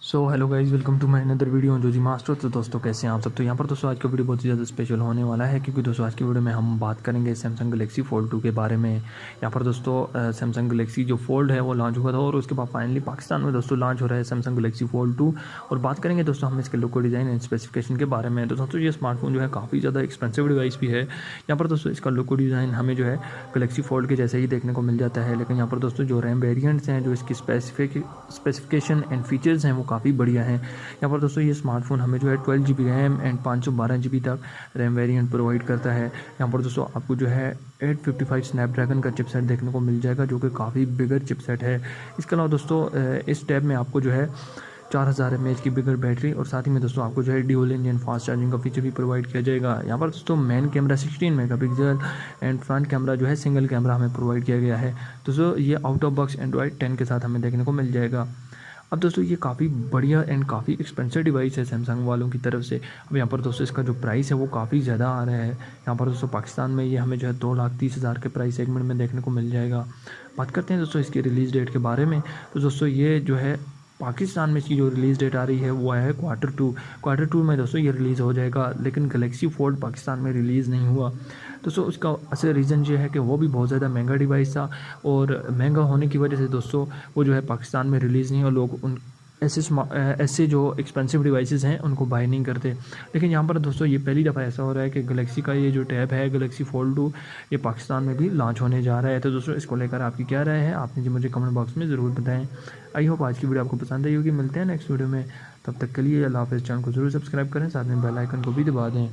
So hello guys, welcome to my another video जो जी master. तो दोस्तों कैसे हैं आप सब। तो यहाँ पर दोस्तों आज का वीडियो बहुत ही ज़्यादा स्पेशल होने वाला है, क्योंकि दोस्तों आज की वीडियो में हम बात करेंगे सैमसंग गलेक्सी फोल्ड 2 के बारे में। यहाँ पर दोस्तों सैमसंग गलेक्सी जो फोल्ड है वो लॉन्च हुआ था और उसके बाद फाइनली पाकिस्तान में दोस्तों लॉन्च हो रहा है सैमसंग गलेक्सी फोल्ड 2। और बात करेंगे दोस्तों हम इसके लुक डिज़ाइन एंड स्पेसिफिकेशन के बारे में। तो दोस्तों ये स्मार्टफोन जो है काफ़ी ज़्यादा एक्सपेंसिव डिवाइस भी है। यहाँ पर दोस्तों इसका लुक डिज़ाइन हमें जो है गलेक्सी फोल्ड के जैसे ही देखने को मिल जाता है, लेकिन यहाँ पर दोस्तों जो रैम वेरियंट्स हैं, जो इसकी स्पेसिफिकेशन एंड फीचर्स हैं वो काफ़ी बढ़िया हैं। यहाँ पर दोस्तों ये स्मार्टफोन हमें जो है 12 GB रैम एंड 512 GB तक रैम वेरिएंट प्रोवाइड करता है। यहाँ पर दोस्तों आपको जो है 855 स्नैपड्रैगन का चिपसेट देखने को मिल जाएगा, जो कि काफ़ी बिगर चिपसेट है। इसके अलावा दोस्तों इस टैब में आपको जो है 4000 mAh की बिगर बैटरी और साथ ही में दोस्तों आपको जो है ड्यूल इंजन फास्ट चार्जिंग का फीचर भी प्रोवाइड किया जाएगा। यहाँ पर दोस्तों main camera 16 megapixel and front camera जो है सिंगल कैमरा हमें प्रोवाइड किया गया है। दोस्तों ये आउट ऑफ बॉक्स एंड्रॉयड 10 के साथ हमें देखने को मिल जाएगा। अब दोस्तों ये काफ़ी बढ़िया एंड काफ़ी एक्सपेंसिव डिवाइस है सैमसंग वालों की तरफ से। अब यहाँ पर दोस्तों इसका जो प्राइस है वो काफ़ी ज़्यादा आ रहा है। यहाँ पर दोस्तों पाकिस्तान में ये हमें जो है 2,30,000 के प्राइस सेगमेंट में देखने को मिल जाएगा। बात करते हैं दोस्तों इसकी रिलीज़ डेट के बारे में। तो दोस्तों ये जो है पाकिस्तान में इसकी जो रिलीज़ डेट आ रही है वो है क्वार्टर टू में दोस्तों ये रिलीज़ हो जाएगा। लेकिन गलेक्सी फोल्ड पाकिस्तान में रिलीज़ नहीं हुआ। दोस्तों उसका असल रीज़न ये है कि वो भी बहुत ज़्यादा महंगा डिवाइस था और महंगा होने की वजह से दोस्तों वो जो है पाकिस्तान में रिलीज़ नहीं, और लोग उन ऐसे जो एक्सपेंसिव डिवाइसेस हैं उनको बाय नहीं करते। लेकिन यहाँ पर दोस्तों ये पहली दफ़ा ऐसा हो रहा है कि गलेक्सी का ये जो टैब है गलेक्सी फोल्ड 2 ये पाकिस्तान में भी लॉन्च होने जा रहा है। तो दोस्तों इसको लेकर आपकी क्या राय है, आपने जी मुझे कमेंट बॉक्स में ज़रूर बताएं। आई होप आज की वीडियो आपको पसंद आई होगी। मिलते हैं नेक्स्ट वीडियो में, तब तक के लिए अल्लाह हाफ़िज़। चैनल को ज़रूर सब्सक्राइब करें, साथ में बेल आइकन को भी दबा दें।